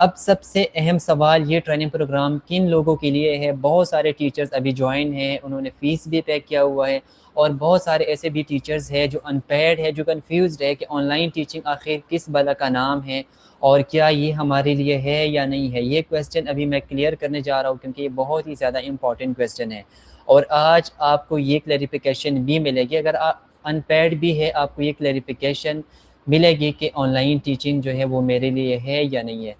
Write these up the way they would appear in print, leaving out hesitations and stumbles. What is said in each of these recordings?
اب سب سے اہم سوال یہ ٹریننگ پروگرام کن لوگوں کے لیے ہے؟ بہت سارے ٹیچرز ابھی جوائن ہیں، انہوں نے فیس بھی پے کیا ہوا ہے، اور بہت سارے ایسے بھی ٹیچرز ہیں جو ان پیڈ ہے، جو کنفیوزڈ ہے کہ آن لائن ٹیچنگ آخر کس بلا کا نام ہے اور کیا یہ ہمارے لیے ہے یا نہیں ہے۔ یہ کویسچن ابھی میں کلیئر کرنے جا رہا ہوں کیونکہ یہ بہت ہی زیادہ امپورٹنٹ کویسچن ہے، اور آج آپ کو یہ کلیریفیکیشن بھی ملے گی۔ اگر آپ ان پیڈ بھی ہے، آپ کو یہ کلیریفیکیشن ملے گی کہ آن لائن ٹیچنگ جو ہے وہ میرے لیے ہے یا نہیں ہے۔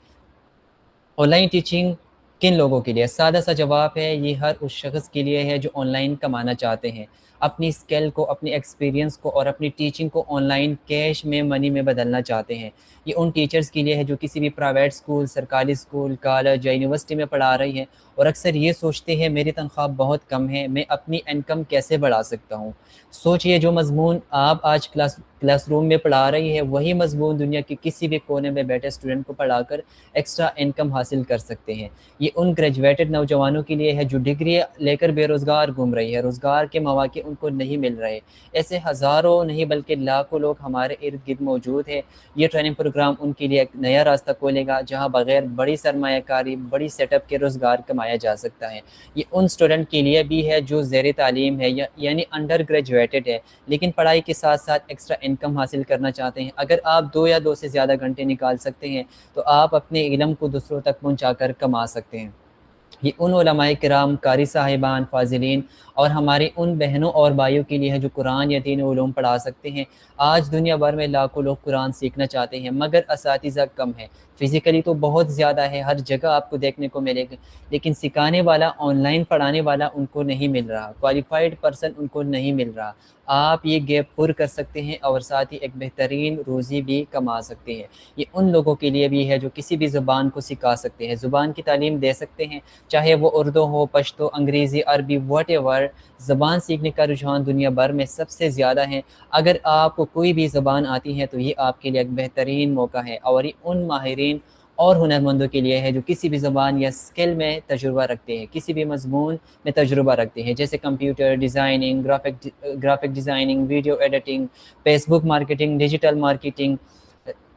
آن لائن ٹیچنگ کن لوگوں کے لیے؟ سادہ سا جواب ہے، یہ ہر اس شخص کے لیے ہے جو آن لائن کمانا چاہتے ہیں، اپنی اسکل کو، اپنی ایکسپیرینس کو اور اپنی ٹیچنگ کو آن لائن کیش میں منی میں بدلنا چاہتے ہیں۔ یہ ان ٹیچرز کے لیے ہے جو کسی بھی پرائیویٹ اسکول، سرکاری اسکول، کالج یا یونیورسٹی میں پڑھا رہی ہیں اور اکثر یہ سوچتے ہیں میری تنخواہ بہت کم ہے، میں اپنی انکم کیسے بڑھا سکتا ہوں۔ سوچئے جو مضمون آپ آج کلاس روم میں پڑھا رہی ہے وہی مضمون دنیا کے کسی بھی کونے میں بیٹھے اسٹوڈنٹ کو پڑھا کر ایکسٹرا انکم حاصل کر سکتے ہیں۔ یہ ان گریجویٹڈ نوجوانوں کے لیے ہے جو ڈگری لے کر بے روزگار گھوم رہی ہے، روزگار کے مواقع ان کو نہیں مل رہے۔ ایسے ہزاروں نہیں بلکہ لاکھوں لوگ ہمارے ارد گرد موجود ہیں۔ یہ ٹریننگ پروگرام ان کے لیے ایک نیا راستہ کھولے گا جہاں بغیر بڑی سرمایہ کاری، بڑی سیٹ اپ کے روزگار کمایا جا سکتا ہے۔ یہ ان اسٹوڈنٹ کے لیے بھی ہے جو زیر تعلیم ہے یعنی انڈر گریجویٹڈ ہے، لیکن پڑھائی کے ساتھ ساتھ ایکسٹرا انکم حاصل کرنا چاہتے ہیں۔ اگر آپ 2 یا 2 سے زیادہ گھنٹے نکال سکتے ہیں تو آپ اپنے علم کو دوسروں تک پہنچا کر کما سکتے ہیں۔ یہ ان علماء کرام، قاری صاحبان، فاضلین اور ہماری ان بہنوں اور بھائیوں کے لیے ہے جو قرآن یا دین علوم پڑھا سکتے ہیں۔ آج دنیا بھر میں لاکھوں لوگ قرآن سیکھنا چاہتے ہیں مگر اساتذہ کم ہیں۔ فزیکلی تو بہت زیادہ ہے، ہر جگہ آپ کو دیکھنے کو ملے گا، لیکن سکھانے والا، آن لائن پڑھانے والا ان کو نہیں مل رہا، کوالیفائڈ پرسن ان کو نہیں مل رہا۔ آپ یہ گیپ پر کر سکتے ہیں اور ساتھ ہی ایک بہترین روزی بھی کما سکتے ہیں۔ یہ ان لوگوں کے لیے بھی ہے جو کسی بھی زبان کو سکھا سکتے ہیں، زبان کی تعلیم دے سکتے ہیں، چاہے وہ اردو ہو، پشتو، انگریزی، عربی، واٹ ایور۔ زبان سیکھنے کا رجحان دنیا بھر میں سب سے زیادہ ہے۔ اگر آپ کو کوئی بھی زبان آتی ہے تو یہ آپ کے لیے ایک بہترین موقع ہے، اور یہ ان ماہرین اور ہنرمندوں کے لیے ہے جو کسی بھی زبان یا اسکل میں تجربہ رکھتے ہیں، کسی بھی مضمون میں تجربہ رکھتے ہیں، جیسے computer designing, graphic designing, video editing, Facebook marketing, digital marketing,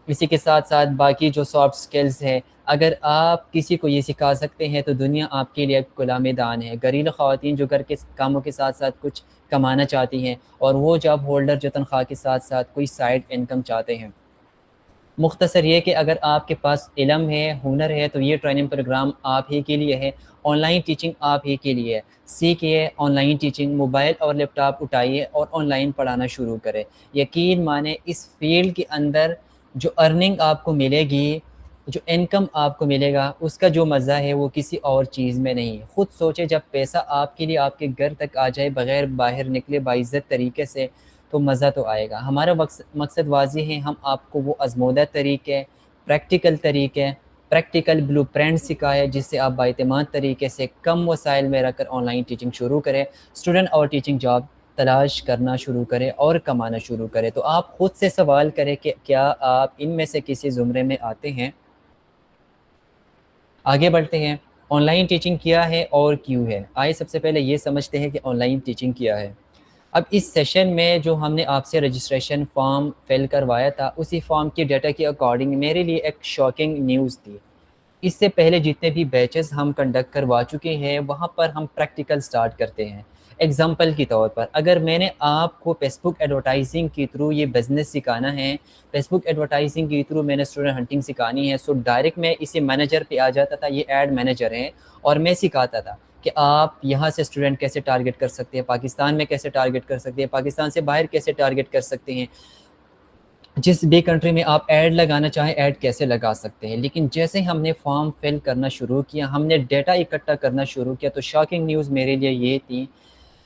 اسی کے ساتھ ساتھ باقی جو سافٹ سکلز ہے۔ اگر آپ کسی کو یہ سکھا سکتے ہیں تو دنیا آپ کے لیے ایک کھلا میدان ہے۔ گھریلو خواتین جو گھر کے کاموں کے ساتھ ساتھ کچھ کمانا چاہتی ہیں، اور وہ جاب ہولڈر جو تنخواہ کے ساتھ ساتھ کوئی سائیڈ انکم چاہتے ہیں۔ مختصر یہ کہ اگر آپ کے پاس علم ہے، ہنر ہے، تو یہ ٹریننگ پروگرام آپ ہی کے لیے ہے۔ آن لائن ٹیچنگ آپ ہی کے لیے ہے۔ سیکھیے آن لائن ٹیچنگ، موبائل اور لیپ ٹاپ اٹھائیے اور آن لائن پڑھانا شروع کریں۔ یقین مانیں اس فیلڈ کے اندر جو ارننگ آپ کو ملے گی، جو انکم آپ کو ملے گا، اس کا جو مزہ ہے وہ کسی اور چیز میں نہیں۔ خود سوچے جب پیسہ آپ کے لیے آپ کے گھر تک آ جائے بغیر باہر نکلے باعزت طریقے سے، تو مزہ تو آئے گا۔ ہمارا مقصد واضح ہے، ہم آپ کو وہ آزمودہ طریقے، پریکٹیکل طریقے، پریکٹیکل بلو پرنٹ سکھائے جس سے آپ باعتماد طریقے سے کم وسائل میں رکھ کر آن لائن ٹیچنگ شروع کریں، اسٹوڈنٹ اور ٹیچنگ جاب تلاش کرنا شروع کریں اور کمانا شروع کریں۔ تو آپ خود سے سوال کریں کہ کیا آپ ان میں سے کسی زمرے میں آتے ہیں؟ آگے بڑھتے ہیں۔ آن لائن ٹیچنگ کیا ہے اور کیوں ہے؟ آئے سب سے پہلے یہ سمجھتے ہیں کہ آن لائن ٹیچنگ کیا ہے۔ اب اس سیشن میں جو ہم نے آپ سے رجسٹریشن فارم فل کروایا تھا، اسی فارم کی ڈیٹا کے اکارڈنگ میرے لیے ایک شاکنگ نیوز تھی۔ اس سے پہلے جتنے بھی بیچز ہم کنڈکٹ کروا چکے ہیں وہاں پر ہم پریکٹیکل سٹارٹ کرتے ہیں۔ ایگزامپل کے طور پر اگر میں نے آپ کو فیس بک ایڈورٹائزنگ کے تھرو یہ بزنس سکھانا ہے، فیس بک ایڈورٹائزنگ کے تھرو میں نے اسٹوڈنٹ ہنٹنگ سکھانی ہے، سو ڈائریکٹ میں اسی مینیجر پہ آ جاتا تھا، یہ ایڈ مینیجر ہیں، اور میں سکھاتا تھا کہ آپ یہاں سے اسٹوڈنٹ کیسے ٹارگٹ کر سکتے ہیں، پاکستان میں کیسے ٹارگٹ کر سکتے ہیں، پاکستان سے باہر کیسے ٹارگٹ کر سکتے ہیں، جس بھی کنٹری میں آپ ایڈ لگانا چاہیں ایڈ کیسے لگا سکتے ہیں۔ لیکن جیسے ہم نے فارم فل کرنا شروع کیا، ہم نے ڈیٹا اکٹھا کرنا شروع کیا، تو شاکنگ نیوز میرے لیے یہ تھی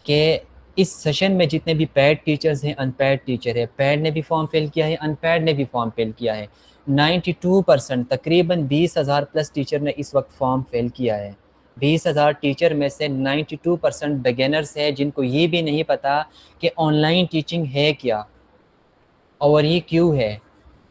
کہ اس سیشن میں جتنے بھی پیڈ ٹیچرز ہیں، ان پیڈ ٹیچر ہے، پیڈ نے بھی فارم فل کیا ہے، ان پیڈ نے بھی فارم فل کیا ہے۔ 92% تقریباً 20,000 پلس ٹیچر نے اس وقت فارم فل کیا ہے۔ 20,000 ٹیچر میں سے 92% بگنرز ہیں جن کو یہ بھی نہیں پتا کہ آن لائن ٹیچنگ ہے کیا اور یہ کیوں ہے،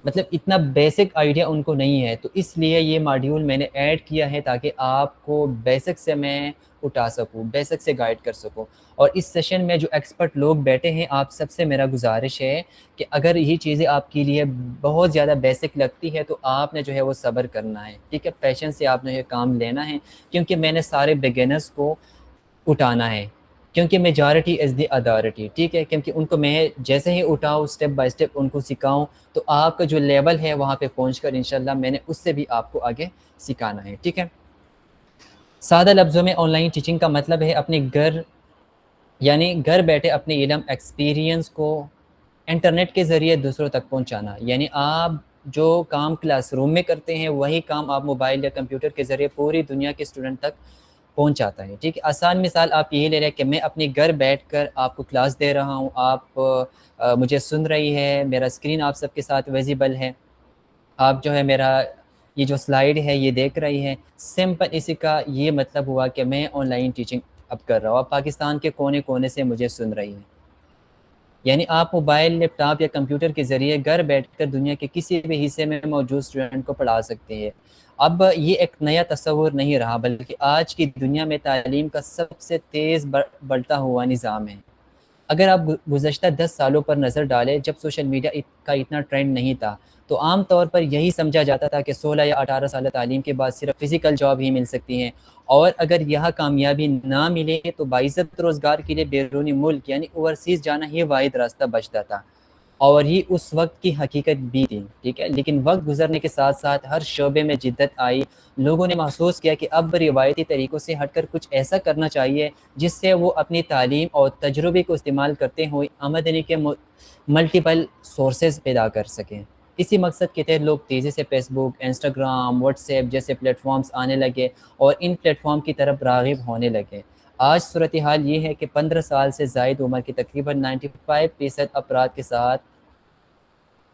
مطلب اتنا بیسک آئیڈیا ان کو نہیں ہے۔ تو اس لیے یہ ماڈیول میں نے ایڈ کیا ہے تاکہ آپ کو بیسک سے میں اٹھا سکوں، بیسک سے گائیڈ کر سکوں. اور اس سیشن میں جو ایکسپرٹ لوگ بیٹھے ہیں، آپ سب سے میرا گزارش ہے کہ اگر یہ چیزیں آپ کے لیے بہت زیادہ بیسک لگتی ہے تو آپ نے جو ہے وہ صبر کرنا ہے، ٹھیک ہے، پیشنس سے آپ نے یہ کام لینا ہے، کیونکہ میں نے سارے بگنرز کو اٹھانا ہے، کیونکہ میجارٹی از دی اتھارٹی، ٹھیک ہے، کیونکہ ان کو میں جیسے ہی اٹھاؤں اسٹیپ بائی اسٹیپ ان کو سکھاؤں تو آپ کا جو لیول ہے وہاں پہ پہنچ کر انشاءاللہ میں نے اس سے بھی آپ کو آگے سکھانا ہے، ٹھیک ہے. سادہ لفظوں میں آن لائن ٹیچنگ کا مطلب ہے اپنے گھر، یعنی گھر بیٹھے اپنے علم ایکسپیرینس کو انٹرنیٹ کے ذریعے دوسروں تک پہنچانا. یعنی آپ جو کام کلاس روم میں کرتے ہیں وہی کام آپ موبائل یا کمپیوٹر کے ذریعے پوری دنیا کے اسٹوڈنٹ تک پہنچاتا ہے، ٹھیک ہے. آسان مثال آپ یہی لے رہے ہیں کہ میں اپنے گھر بیٹھ کر آپ کو کلاس دے رہا ہوں، آپ مجھے سن رہی ہے، میرا اسکرین آپ سب کے ساتھ ویزیبل ہے، آپ جو ہے میرا یہ جو سلائیڈ ہے یہ دیکھ رہی ہیں. سمپل اسی کا یہ مطلب ہوا کہ میں آن لائن ٹیچنگ اب کر رہا ہوں، آپ پاکستان کے کونے کونے سے مجھے سن رہی ہیں. یعنی آپ موبائل، لیپ ٹاپ یا کمپیوٹر کے ذریعے گھر بیٹھ کر دنیا کے کسی بھی حصے میں موجود اسٹوڈنٹ کو پڑھا سکتے ہیں. اب یہ ایک نیا تصور نہیں رہا بلکہ آج کی دنیا میں تعلیم کا سب سے تیز بڑھتا ہوا نظام ہے. اگر آپ گزشتہ 10 سالوں پر نظر ڈالیں جب سوشل میڈیا کا اتنا ٹرینڈ نہیں تھا تو عام طور پر یہی سمجھا جاتا تھا کہ 16 یا 18 سال تعلیم کے بعد صرف فزیکل جاب ہی مل سکتی ہیں، اور اگر یہاں کامیابی نہ ملے تو باعزت روزگار کے لیے بیرونی ملک یعنی اوورسیز جانا ہی واحد راستہ بچتا تھا. اور یہ اس وقت کی حقیقت بھی تھی، ٹھیک ہے. لیکن وقت گزرنے کے ساتھ ساتھ ہر شعبے میں جدت آئی. لوگوں نے محسوس کیا کہ اب روایتی طریقوں سے ہٹ کر کچھ ایسا کرنا چاہیے جس سے وہ اپنی تعلیم اور تجربے کو استعمال کرتے ہوئے آمدنی کے ملٹیپل سورسز پیدا کر سکیں. اسی مقصد کے تحت لوگ تیزی سے فیس بک، انسٹاگرام، واٹس ایپ جیسے پلیٹ فارمز آنے لگے اور ان پلیٹ فارم کی طرف راغب ہونے لگے. آج صورتحال یہ ہے کہ 15 سال سے زائد عمر کے تقریباً 95% افراد کے ساتھ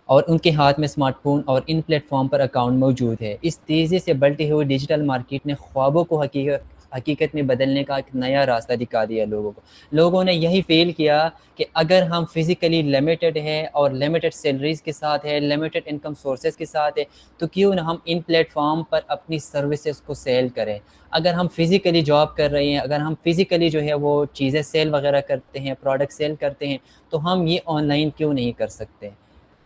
اور ان کے ہاتھ میں اسمارٹ فون اور ان پلیٹ فارم پر اکاؤنٹ موجود ہے. اس تیزی سے بڑھتی ہوئی ڈیجیٹل مارکیٹ نے خوابوں کو حقیقت میں بدلنے کا ایک نیا راستہ دکھا دیا لوگوں کو. لوگوں نے یہی فیل کیا کہ اگر ہم فزیکلی لمیٹڈ ہیں اور لمیٹڈ سیلریز کے ساتھ ہے، لمیٹڈ انکم سورسز کے ساتھ ہے، تو کیوں نہ ہم ان پلیٹ فارم پر اپنی سروسز کو سیل کریں. اگر ہم فزیکلی جاب کر رہے ہیں، اگر ہم فزیکلی جو ہے وہ چیزیں سیل وغیرہ کرتے ہیں، پروڈکٹ سیل کرتے ہیں، تو ہم یہ آن لائن کیوں نہیں کر سکتے.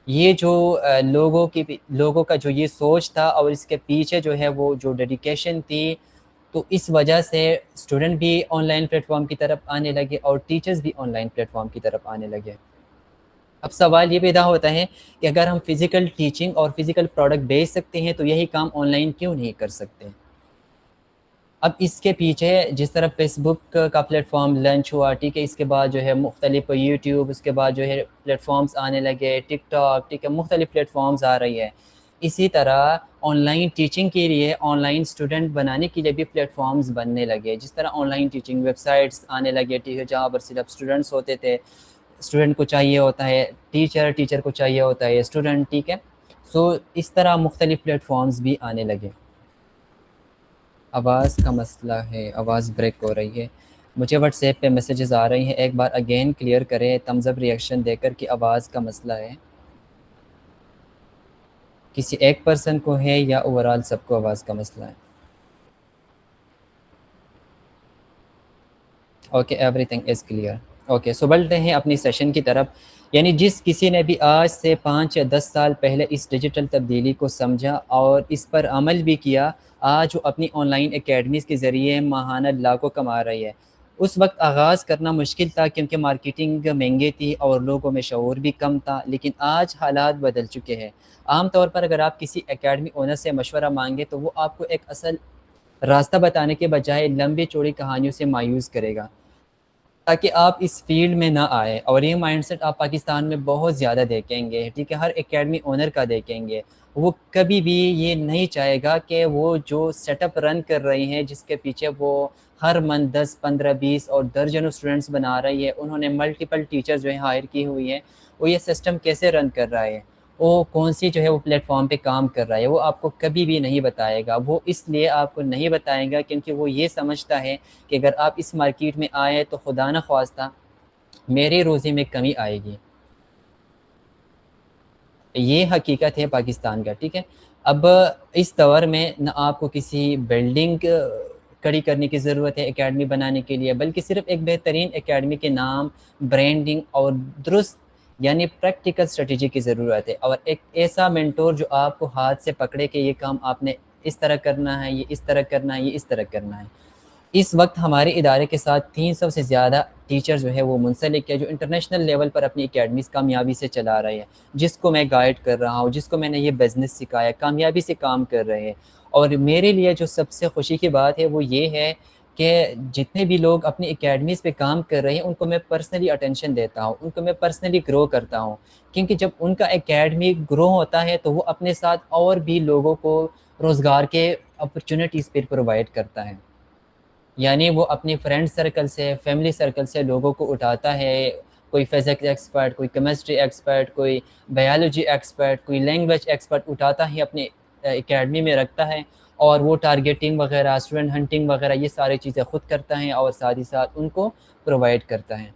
یہ جو لوگوں کا جو یہ سوچ تھا اور اس کے پیچھے جو ہے وہ جو ڈیڈیکیشن تھی، تو اس وجہ سے اسٹوڈنٹ بھی آن لائن پلیٹ فارم کی طرف آنے لگے اور ٹیچرز بھی آن لائن پلیٹ فارم کی طرف آنے لگے. اب سوال یہ پیدا ہوتا ہے کہ اگر ہم فزیکل ٹیچنگ اور فزیکل پروڈکٹ بیچ سکتے ہیں تو یہی کام آن لائن کیوں نہیں کر سکتے. اب اس کے پیچھے جس طرح فیس بک کا پلیٹ فارم لانچ ہوا، ٹھیک ہے، اس کے بعد جو ہے مختلف یوٹیوب، اس کے بعد جو ہے پلیٹ فارمز آنے لگے، ٹک ٹاک، ٹھیک ہے، مختلف پلیٹ فارمز آ رہی ہے. اسی طرح آن لائن ٹیچنگ کے لیے، آن لائن اسٹوڈنٹ بنانے کے لیے بھی پلیٹ فارمز بننے لگے. جس طرح on line teaching web sites آنے لگے، ٹھیک ہے، جہاں پر صرف اسٹوڈنٹس ہوتے تھے، اسٹوڈنٹ کو چاہیے ہوتا ہے ٹیچر، ٹیچر کو چاہیے ہوتا ہے اسٹوڈنٹ، ٹھیک ہے. سو اس طرح مختلف پلیٹ فارمز بھی آنے لگے. آواز کا مسئلہ ہے، آواز بریک ہو رہی ہے. مجھے واٹس ایپ پہ میسیجز آ رہی ہیں، ایک بار اگین کلیئر کریں تمز اپ ریئیکشن دے کر کہ آواز کا مسئلہ ہے. کسی ایک پرسن کو ہے یا اوورال سب کو آواز کا مسئلہ ہے؟ Okay, everything is clear. Okay, so بڑھتے ہیں اپنی سیشن کی طرف. یعنی جس کسی نے بھی آج سے 5 یا 10 سال پہلے اس ڈیجیٹل تبدیلی کو سمجھا اور اس پر عمل بھی کیا، آج وہ اپنی آن لائن اکیڈمیز کے ذریعے ماہانہ لاکھوں کما رہی ہے. اس وقت آغاز کرنا مشکل تھا کیونکہ مارکیٹنگ مہنگی تھی اور لوگوں میں شعور بھی کم تھا، لیکن آج حالات بدل چکے ہیں. عام طور پر اگر آپ کسی اکیڈمی اونر سے مشورہ مانگے تو وہ آپ کو ایک اصل راستہ بتانے کے بجائے لمبی چوڑی کہانیوں سے مایوس کرے گا تاکہ آپ اس فیلڈ میں نہ آئے. اور یہ مائنڈ سیٹ آپ پاکستان میں بہت زیادہ دیکھیں گے، ٹھیک ہے، ہر اکیڈمی اونر کا دیکھیں گے. وہ کبھی بھی یہ نہیں چاہے گا کہ وہ جو سیٹ اپ رن کر رہی ہیں جس کے پیچھے وہ ہر منتھ 10، 15، 20 اور درجنوں اسٹوڈنٹس بنا رہی ہے، انہوں نے ملٹیپل ٹیچر جو ہے ہائر کی ہوئی ہیں، وہ یہ سسٹم کیسے رن کر رہا ہے، وہ کون سی جو ہے وہ پلیٹ فارم پہ کام کر رہا ہے، وہ آپ کو کبھی بھی نہیں بتائے گا. وہ اس لیے آپ کو نہیں بتائے گا کیونکہ وہ یہ سمجھتا ہے کہ اگر آپ اس مارکیٹ میں آئے تو خدا نہ خواستہ میری روزی میں کمی آئے گی. یہ حقیقت ہے پاکستان کا، ٹھیک ہے. اب اس دور میں نہ آپ کو کسی بلڈنگ کڑی کرنے کی ضرورت ہے اکیڈمی بنانے کے لیے، بلکہ صرف ایک بہترین اکیڈمی کے نام، برانڈنگ اور درست یعنی پریکٹیکل اسٹریٹجی کی ضرورت ہے، اور ایک ایسا مینٹور جو آپ کو ہاتھ سے پکڑے کہ یہ کام آپ نے اس طرح کرنا ہے، یہ اس طرح کرنا ہے، یہ اس طرح کرنا ہے۔ اس وقت ہمارے ادارے کے ساتھ 300 سے زیادہ ٹیچر جو ہے وہ منسلک ہے، جو انٹرنیشنل لیول پر اپنی اکیڈمیز کامیابی سے چلا رہے ہیں، جس کو میں گائیڈ کر رہا ہوں، جس کو میں نے یہ بزنس سکھایا، کامیابی سے کام کر رہے ہیں۔ اور میرے لیے جو سب سے خوشی کی بات ہے وہ یہ ہے کہ جتنے بھی لوگ اپنی اکیڈمیز پہ کام کر رہے ہیں ان کو میں پرسنلی اٹینشن دیتا ہوں، ان کو میں پرسنلی گرو کرتا ہوں، کیونکہ جب ان کا اکیڈمی گرو ہوتا ہے تو وہ اپنے ساتھ اور بھی لوگوں کو روزگار کے اپرچونیٹیز پہ پرووائڈ کرتا ہے۔ یعنی وہ اپنی فرینڈ سرکل سے، فیملی سرکل سے لوگوں کو اٹھاتا ہے، کوئی فزکس ایکسپرٹ، کوئی کیمسٹری ایکسپرٹ، کوئی بایولوجی ایکسپرٹ، کوئی لینگویج ایکسپرٹ اٹھاتا ہے اپنی اکیڈمی میں رکھتا ہے، اور وہ ٹارگیٹنگ وغیرہ، اسٹوڈنٹ ہنٹنگ وغیرہ یہ ساری چیزیں خود کرتا ہے اور ساتھ ہی ساتھ ان کو پرووائڈ کرتا ہے۔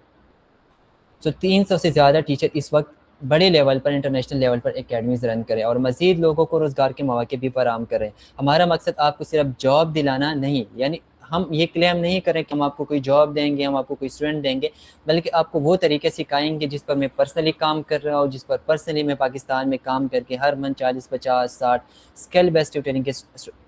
300 سے زیادہ ٹیچر اس وقت بڑے لیول پر، انٹرنیشنل لیول پر اکیڈمیز رن کریں اور مزید لوگوں کو روزگار کے مواقع بھی فراہم کریں۔ ہمارا مقصد آپ کو صرف جاب دلانا نہیں، یعنی ہم یہ کلیم نہیں کریں کہ ہم آپ کو کوئی جاب دیں گے، ہم آپ کو کوئی اسٹوڈنٹ دیں گے، بلکہ آپ کو وہ طریقے سکھائیں گے جس پر میں پرسنلی کام کر رہا ہوں، جس پر پرسنلی میں پاکستان میں کام کر کے ہر منتھ 40، 50، 60 اسکل بیسڈ ٹیوٹرنگ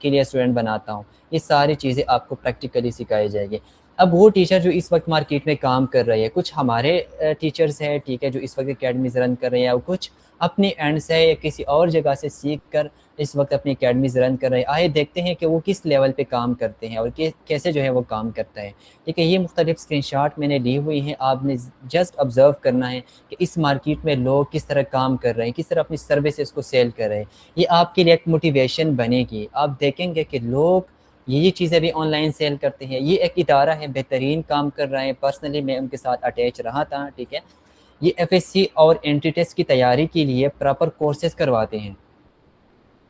کے لیے اسٹوڈنٹ بناتا ہوں۔ یہ ساری چیزیں آپ کو پریکٹیکلی سکھائی جائے گی۔ اب وہ ٹیچر جو اس وقت مارکیٹ میں کام کر رہے ہیں، کچھ ہمارے ٹیچرز ہیں، ٹھیک ہے، جو اس وقت اکیڈمیز رن کر رہے ہیں، اور کچھ اپنی اینڈ سے یا کسی اور جگہ سے سیکھ کر اس وقت اپنی اکیڈمیز رن کر رہے ہیں۔ آئے دیکھتے ہیں کہ وہ کس لیول پہ کام کرتے ہیں اور کیسے جو ہے وہ کام کرتا ہے۔ ٹھیک ہے، یہ مختلف اسکرین شاٹ میں نے لی ہوئی ہیں، آپ نے جسٹ آبزرو کرنا ہے کہ اس مارکیٹ میں لوگ کس طرح کام کر رہے ہیں، کس طرح اپنی سروسز کو سیل کر رہے ہیں۔ یہ آپ کے لیے ایک موٹیویشن بنے گی، آپ دیکھیں گے کہ لوگ یہ چیزیں بھی آن لائن سیل کرتے ہیں۔ یہ ایک ادارہ ہے، بہترین کام کر رہے ہیں، پرسنلی میں ان کے ساتھ اٹیچ رہا تھا، ٹھیک ہے۔ یہ ایف ایس سی اور انٹری ٹیسٹ کی تیاری کے لیے پراپر کورسز کرواتے ہیں،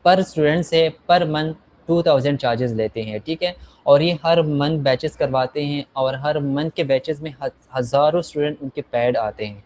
پر اسٹوڈنٹ سے پر منتھ 2000 چارجز لیتے ہیں، ٹھیک ہے، اور یہ ہر منتھ بیچز کرواتے ہیں، اور ہر منتھ کے بیچز میں ہزاروں اسٹوڈنٹ ان کے پیڈ آتے ہیں،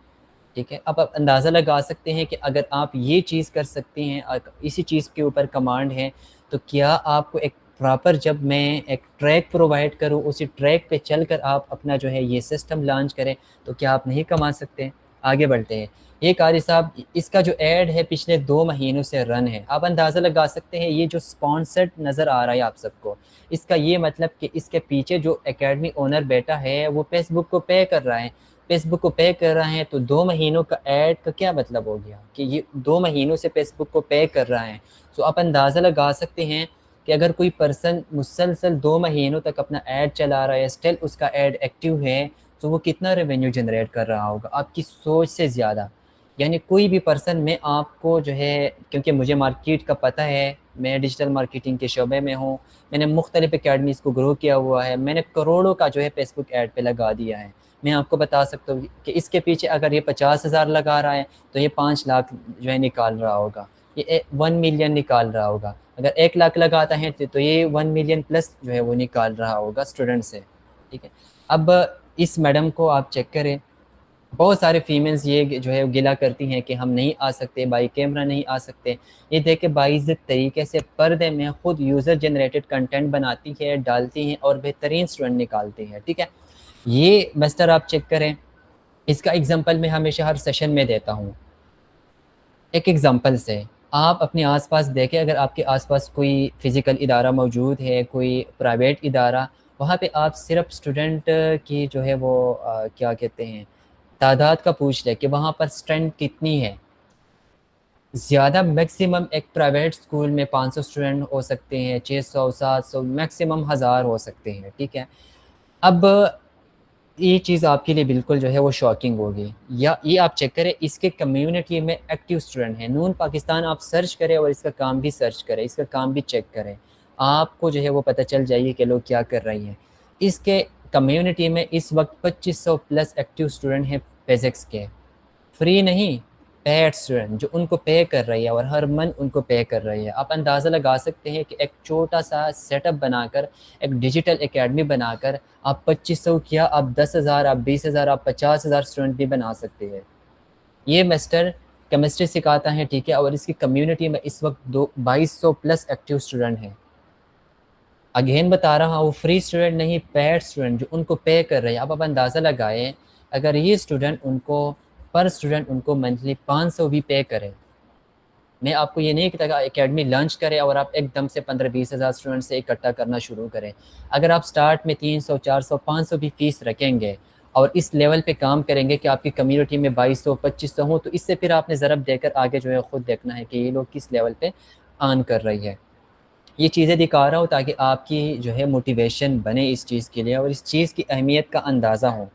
ٹھیک ہے۔ اب آپ اندازہ لگا سکتے ہیں کہ اگر آپ یہ چیز کر سکتے ہیں، اسی چیز کے اوپر کمانڈ ہے، تو کیا آپ کو ایک پراپر، جب میں ایک ٹریک پرووائڈ کروں، اسی ٹریک پہ چل کر آپ اپنا جو ہے یہ سسٹم لانچ کریں، تو کیا آپ نہیں کما سکتے؟ آگے بڑھتے ہیں۔ یہ قاری صاحب، اس کا جو ایڈ ہے پچھلے 2 مہینوں سے رن ہے، آپ اندازہ لگا سکتے ہیں یہ جو سپانسرڈ نظر آ رہا ہے آپ سب کو، اس کا یہ مطلب کہ اس کے پیچھے جو اکیڈمی اونر بیٹا ہے وہ فیس بک کو پے کر رہا ہے، فیس بک کو پے کر رہے ہیں، تو 2 مہینوں کا ایڈ کا کیا مطلب ہو گیا کہ یہ 2 مہینوں سے فیس بک کو پے کر رہا ہے۔ تو آپ اندازہ لگا سکتے ہیں کہ اگر کوئی پرسن مسلسل 2 مہینوں تک اپنا ایڈ چلا رہا ہے، اسٹل اس کا ایڈ ایکٹیو ہے، تو وہ کتنا ریونیو جنریٹ کر رہا ہوگا آپ کی سوچ سے زیادہ۔ یعنی کوئی بھی پرسن، میں آپ کو جو ہے، کیونکہ مجھے مارکیٹ کا پتہ ہے، میں ڈیجیٹل مارکیٹنگ کے شعبے میں ہوں، میں نے مختلف اکیڈمیز کو گرو کیا ہوا ہے، میں نے کروڑوں کا جو ہے فیس بک ایڈ پہ لگا دیا ہے۔ میں آپ کو بتا سکتا ہوں کہ اس کے پیچھے اگر یہ 50,000 لگا رہا ہے تو یہ 5 لاکھ جو ہے نکال رہا ہوگا، یہ 1 ملین نکال رہا ہوگا۔ اگر 1 لاکھ لگاتا ہے تو یہ 1 ملین پلس جو ہے وہ نکال رہا ہوگا اسٹوڈنٹ سے، ٹھیک ہے۔ اب اس میڈم کو آپ چیک کریں، بہت سارے فیمیلز یہ جو ہے گلا کرتی ہیں کہ ہم نہیں آ سکتے، بائی کیمرہ نہیں آ سکتے۔ یہ دیکھ کے باعزت طریقے سے پردے میں خود یوزر جنریٹڈ کنٹینٹ بناتی ہے، ڈالتی ہیں اور بہترین اسٹوڈنٹ نکالتی ہیں، ٹھیک ہے۔ یہ مسٹر آپ چیک کریں، اس کا ایگزامپل میں ہمیشہ ہر سیشن میں دیتا ہوں۔ ایک ایگزامپل سے آپ اپنے آس پاس دیکھیں، اگر آپ کے آس پاس کوئی فزیکل ادارہ موجود ہے، کوئی پرائیویٹ ادارہ، وہاں پہ آپ صرف اسٹوڈنٹ کی جو ہے وہ کیا کہتے ہیں تعداد کا پوچھ لیں کہ وہاں پر اسٹرینتھ کتنی ہے۔ زیادہ میکسیمم ایک پرائیویٹ اسکول میں 500 اسٹوڈنٹ ہو سکتے ہیں، 600، 700، میکسیمم 1000 ہو سکتے ہیں، ٹھیک ہے۔ اب یہ چیز آپ کے لیے بالکل جو ہے وہ شاکنگ ہوگی، یا یہ آپ چیک کریں اس کے کمیونٹی میں ایکٹیو اسٹوڈنٹ ہیں۔ نون پاکستان آپ سرچ کریں اور اس کا کام بھی سرچ کریں، اس کا کام بھی چیک کریں، آپ کو جو ہے وہ پتہ چل جائے کہ لوگ کیا کر رہی ہیں۔ اس کے کمیونٹی میں اس وقت 2500 پلس ایکٹیو اسٹوڈنٹ ہیں فزکس کے، فری نہیں، پیڈ اسٹوڈنٹ جو ان کو پے کر رہی ہے اور ہر منتھ ان کو پے کر رہی ہے۔ آپ اندازہ لگا سکتے ہیں کہ ایک چھوٹا سا سیٹ اپ بنا کر، ایک ڈیجیٹل اکیڈمی بنا کر آپ 2500 کیا، آپ 10,000، آپ 20,000، آپ 50,000 اسٹوڈنٹ بھی بنا سکتے ہیں۔ یہ مسٹر کیمسٹری سکھاتا ہے، ٹھیک ہے، اور اس کی کمیونٹی میں اس وقت 2200 پلس ایکٹیو اسٹوڈنٹ ہیں۔ اگین بتا رہا ہوں، وہ فری اسٹوڈنٹ نہیں، پیڈ اسٹوڈنٹ جو ان کو پے کر رہے ہیں. اب آپ اندازہ لگائیں اگر یہ اسٹوڈنٹ ان کو پر اسٹوڈنٹ ان کو منتھلی 500 بھی پے کرے. میں آپ کو یہ نہیں کہتا کہ اکیڈمی لانچ کرے اور آپ ایک دم سے 15-20 ہزار اسٹوڈنٹ سے اکٹھا کرنا شروع کریں. اگر آپ سٹارٹ میں 300 400 500 بھی فیس رکھیں گے اور اس لیول پہ کام کریں گے کہ آپ کی کمیونٹی میں 2200 2500 ہوں، تو اس سے پھر آپ نے ضرب دے کر آگے جو ہے خود دیکھنا ہے کہ یہ لوگ کس لیول پہ آن کر رہی ہے. یہ چیزیں دکھا رہا ہوں تاکہ آپ کی جو ہے موٹیویشن بنے اس چیز کے لیے اور اس چیز کی اہمیت کا اندازہ ہو.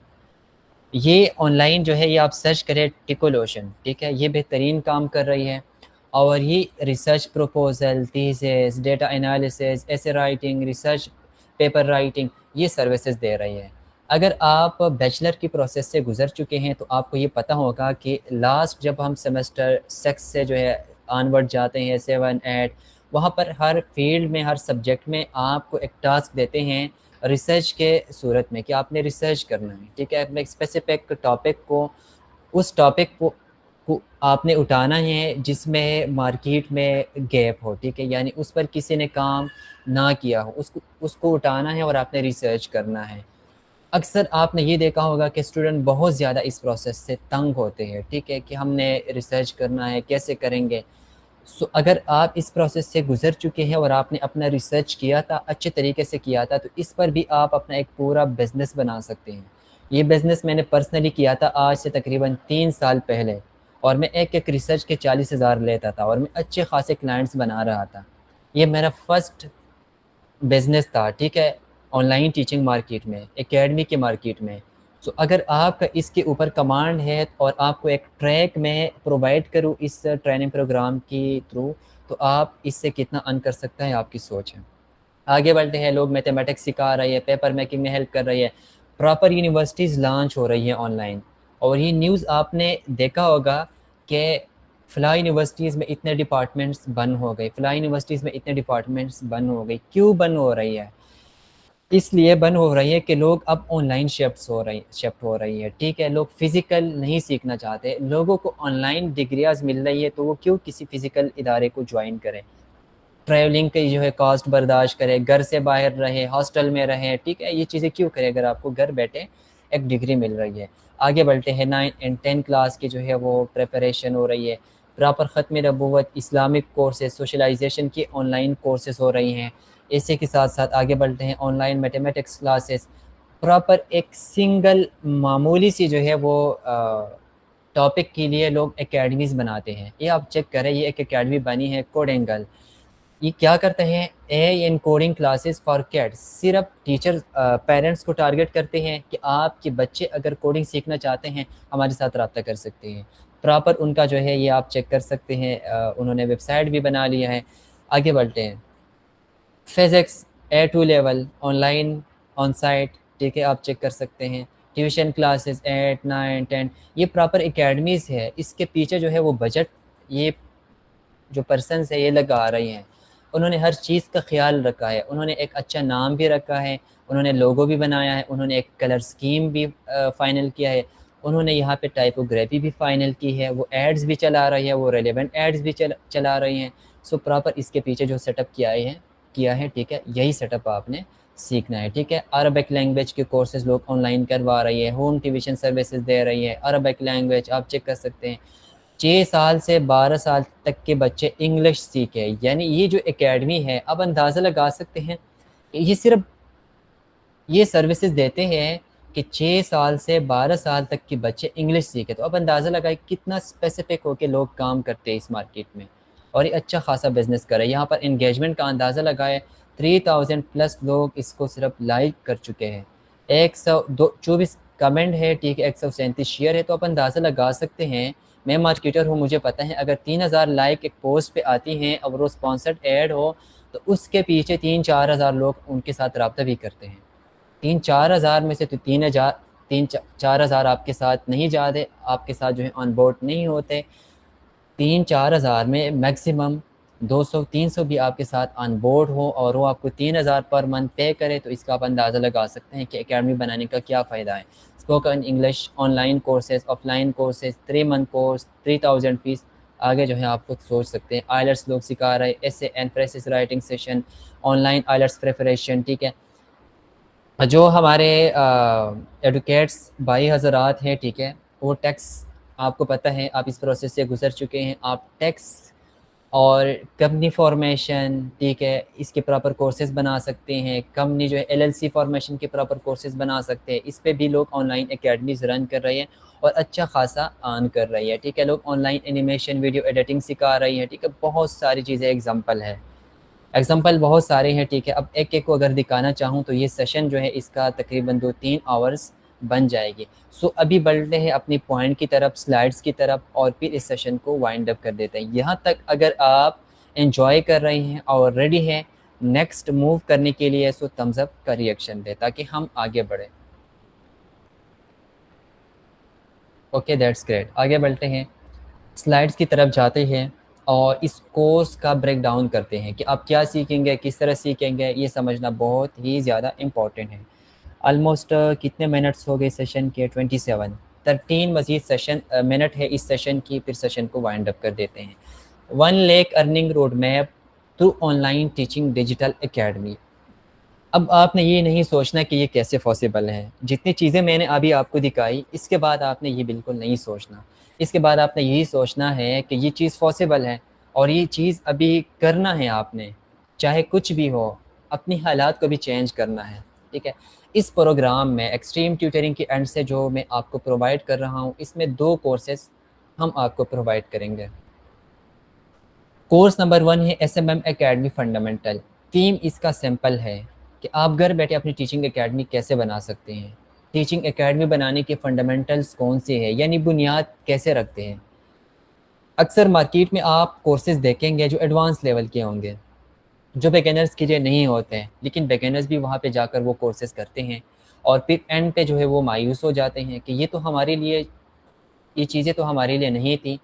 یہ آن لائن جو ہے یہ آپ سرچ کریں ٹیکولوشن، ٹھیک ہے، یہ بہترین کام کر رہی ہے. اور یہ research proposal, thesis, data analysis, ایسے رائٹنگ، ریسرچ پیپر رائٹنگ، یہ سروسز دے رہی ہے. اگر آپ بیچلر کی پروسیس سے گزر چکے ہیں تو آپ کو یہ پتہ ہوگا کہ لاسٹ جب ہم سیمسٹر 6 سے جو ہے آنورڈ جاتے ہیں 7 8، وہاں پر ہر فیلڈ میں ہر سبجیکٹ میں آپ کو ایک ٹاسک دیتے ہیں ریسرچ کے صورت میں کہ آپ نے ریسرچ کرنا ہے. ٹھیک ہے، اپنے ایک اسپیسیفک ٹاپک کو، اس ٹاپک کو آپ نے اٹھانا ہے جس میں مارکیٹ میں گیپ ہو. ٹھیک ہے، یعنی اس پر کسی نے کام نہ کیا ہو، اس کو اٹھانا ہے اور آپ نے ریسرچ کرنا ہے. اکثر آپ نے یہ دیکھا ہوگا کہ اسٹوڈنٹ بہت زیادہ اس پروسیس سے تنگ ہوتے ہیں. ٹھیک ہے، کہ ہم نے ریسرچ کرنا ہے، کیسے کریں گے. اگر آپ اس پروسیس سے گزر چکے ہیں اور آپ نے اپنا ریسرچ کیا تھا، اچھے طریقے سے کیا تھا، تو اس پر بھی آپ اپنا ایک پورا بزنس بنا سکتے ہیں. یہ بزنس میں نے پرسنلی کیا تھا آج سے تقریباً 3 سال پہلے، اور میں ایک ریسرچ کے 40,000 لیتا تھا اور میں اچھے خاصے کلائنٹس بنا رہا تھا. یہ میرا فرسٹ بزنس تھا. ٹھیک ہے، آن لائن ٹیچنگ مارکیٹ میں، اکیڈمی کے مارکیٹ میں. اگر آپ کا اس کے اوپر کمانڈ ہے اور آپ کو ایک ٹریک میں پرووائڈ کروں اس ٹریننگ پروگرام کی تھرو، تو آپ اس سے کتنا ارن کر سکتے ہیں آپ کی سوچ ہے. آگے بڑھتے ہیں. لوگ میتھمیٹکس سکھا رہے ہیں، پیپر میکنگ میں ہیلپ کر رہی ہے، پراپر یونیورسٹیز لانچ ہو رہی ہیں آن لائن. اور یہ نیوز آپ نے دیکھا ہوگا کہ فلاں یونیورسٹیز میں اتنے ڈپارٹمنٹس بند ہو گئے، فلاں یونیورسٹیز میں اتنے ڈپارٹمنٹس بند ہو گئی. کیوں بند ہو رہی ہے؟ اس لیے بند ہو رہی ہے کہ لوگ اب آن لائن شفٹ ہو رہی ہے. ٹھیک ہے، لوگ فزیکل نہیں سیکھنا چاہتے. لوگوں کو آن لائن ڈگریاز مل رہی ہے تو وہ کیوں کسی فزیکل ادارے کو جوائن کریں، ٹریولنگ کی جو ہے کاسٹ برداشت کرے، گھر سے باہر رہے، ہاسٹل میں رہیں. ٹھیک ہے، یہ چیزیں کیوں کرے اگر آپ کو گھر بیٹھے ایک ڈگری مل رہی ہے. آگے بڑھتے ہیں. 9 and 10 کلاس کی جو ہے وہ پریپریشن ہو رہی ہے. پراپر ختم نبوت، اسلامک کورسز، سوشلائزیشن کی آن لائن کورسز ہو رہی ہیں. اسی کے ساتھ ساتھ آگے بڑھتے ہیں. On line mathematics classes, proper ایک سنگل معمولی سی جو ہے وہ ٹاپک کے لیے لوگ اکیڈمیز بناتے ہیں. یہ آپ چیک کریں، یہ ایک اکیڈمی بنی ہے کوڈنگل. یہ کیا کرتے ہیں؟ اے ان کوڈنگ کلاسز فار کیڈس. صرف ٹیچر پیرنٹس کو ٹارگٹ کرتے ہیں کہ آپ کے بچے اگر کوڈنگ سیکھنا چاہتے ہیں ہمارے ساتھ رابطہ کر سکتے ہیں. پراپر ان کا جو ہے یہ آپ چیک کر سکتے ہیں، انہوں نے ویب سائٹ بھی بنا لیا ہے. آگے بڑھتے ہیں. Physics A2 level online on site. ٹھیک ہے، آپ چیک کر سکتے ہیں. ٹیوشن کلاسز 8 9 10، یہ پراپر اکیڈمیز ہے. اس کے پیچھے جو ہے وہ بجٹ یہ جو پرسنس ہے یہ لگا رہی ہیں. انہوں نے ہر چیز کا خیال رکھا ہے. انہوں نے ایک اچھا نام بھی رکھا ہے، انہوں نے لوگو بھی بنایا ہے، انہوں نے ایک کلر سکیم بھی فائنل کیا ہے، انہوں نے یہاں پہ ٹائپوگرافی بھی فائنل کی ہے، وہ ایڈز بھی چلا رہی ہے، وہ ریلیونٹ ایڈز بھی چلا رہی ہیں. پراپر اس کے پیچھے جو سیٹ اپ کیا ہے. ٹھیک ہے، یہی سیٹ اپ آپ نے سیکھنا ہے. ٹھیک ہے، عربک لینگویج کے کورسز لوگ آن لائن کروا رہی ہے، ہوم ٹیوشن سروسز دے رہی ہے. عربک لینگویج آپ چیک کر سکتے ہیں. 6 سال سے 12 سال تک کے بچے انگلش سیکھے. یعنی یہ جو اکیڈمی ہے، اب اندازہ لگا سکتے ہیں کہ یہ صرف یہ سروسز دیتے ہیں کہ 6 سال سے 12 سال تک کے بچے انگلش سیکھے. تو اب اندازہ لگائے کتنا اسپیسیفک ہو کے لوگ کام کرتے ہیں اس مارکیٹ میں اور یہ اچھا خاصا بزنس کرے. یہاں پر انگیجمنٹ کا اندازہ لگائے 3000 پلس لوگ اس کو صرف لائک کر چکے ہیں، 124 کمنٹ ہے. ٹھیک ہے، 137 شیئر ہے. تو آپ اندازہ لگا سکتے ہیں، میں مارکیٹر ہوں، مجھے پتہ ہے اگر 3000 لائک ایک پوسٹ پہ آتی ہیں اور وہ اسپانسرڈ ایڈ ہو تو اس کے پیچھے 3-4 ہزار لوگ ان کے ساتھ رابطہ بھی کرتے ہیں. 3-4 ہزار میں سے تو 3-4 ہزار آپ کے ساتھ نہیں جاتے، آپ کے ساتھ جو ہے آن بورڈ نہیں ہوتے. 3-4 ہزار میں میکسیمم 200-300 بھی آپ کے ساتھ آن بورڈ ہو اور وہ آپ کو 3000 پر منتھ پے کرے، تو اس کا آپ اندازہ لگا سکتے ہیں کہ اکیڈمی بنانے کا کیا فائدہ ہے. Spoken English online courses, offline courses, 3 month course, 3000 fees. آگے جو ہے آپ خود سوچ سکتے ہیں. آئلٹس لوگ سکھا رہے, ایسے and precis writing session, online IELTS preparation. ٹھیک ہے, جو ہمارے ایڈوکیٹس بھائی حضرات ہیں, ٹھیک ہے, وہ ٹیکس آپ کو پتہ ہے, آپ اس پروسیس سے گزر چکے ہیں. آپ ٹیکس اور کمپنی فارمیشن, ٹھیک ہے, اس کے پراپر کورسز بنا سکتے ہیں. کمپنی جو ہے LLC فارمیشن کے پراپر کورسز بنا سکتے ہیں. اس پہ بھی لوگ آن لائن اکیڈمیز رن کر رہے ہیں اور اچھا خاصا آن کر رہی ہے. ٹھیک ہے, لوگ on line animation video editing سکھا رہی ہیں. ٹھیک ہے, بہت ساری چیزیں ایگزامپل ہے, ایگزامپل بہت سارے ہیں. ٹھیک ہے, اب ایک ایک کو اگر دکھانا چاہوں تو یہ سیشن جو ہے اس کا تقریباً 2-3 آورز بن جائے گی. سو ابھی بڑھتے ہیں اپنی پوائنٹ کی طرف, سلائڈس کی طرف, اور پھر اس سیشن کو وائنڈ اپ کر دیتے ہیں. یہاں تک اگر آپ انجوائے کر رہے ہیں اور ریڈی ہیں نیکسٹ موو کرنے کے لیے, سو تھمز اپ کا ریئیکشن دے تاکہ ہم آگے بڑھیں. Okay, that's great. آگے بڑھتے ہیں, سلائڈس کی طرف جاتے ہیں اور اس کورس کا بریک ڈاؤن کرتے ہیں کہ آپ کیا سیکھیں گے, کس طرح سیکھیں گے. یہ سمجھنا بہت ہی زیادہ امپورٹنٹ ہے. آلموسٹ کتنے منٹس ہو گئے سیشن کے؟ 13 مزید سیشن منٹ ہے اس سیشن کی, پھر سیشن کو وائنڈ اپ کر دیتے ہیں. 1 lakh earning road map through online teaching digital academy. اب آپ نے یہ نہیں سوچنا کہ یہ کیسے پاسبل ہے. جتنی چیزیں میں نے ابھی آپ کو دکھائی, اس کے بعد آپ نے یہ بالکل نہیں سوچنا. اس کے بعد آپ نے یہی سوچنا ہے کہ یہ چیز پاسبل ہے اور یہ چیز ابھی کرنا ہے آپ نے, چاہے کچھ بھی ہو, اپنی حالات کو بھی چینج کرنا ہے. ٹھیک ہے, اس پروگرام میں ایکسٹریم ٹیوٹرنگ کے اینڈ سے جو میں آپ کو پرووائڈ کر رہا ہوں, اس میں 2 کورسز ہم آپ کو پرووائڈ کریں گے. کورس نمبر 1 ہے SMM اکیڈمی فنڈامنٹل. تھیم اس کا سمپل ہے کہ آپ گھر بیٹھے اپنی ٹیچنگ اکیڈمی کیسے بنا سکتے ہیں. ٹیچنگ اکیڈمی بنانے کے فنڈامنٹلز کون سے ہیں, یعنی بنیاد کیسے رکھتے ہیں. اکثر مارکیٹ میں آپ کورسز دیکھیں گے جو ایڈوانس لیول کے ہوں گے, جو بیگنرز کے لیے نہیں ہوتے ہیں, لیکن بیگنرز بھی وہاں پہ جا کر وہ کورسز کرتے ہیں اور پھر اینڈ پہ جو ہے وہ مایوس ہو جاتے ہیں کہ یہ تو ہمارے لیے, یہ چیزیں تو ہمارے لیے نہیں تھیں,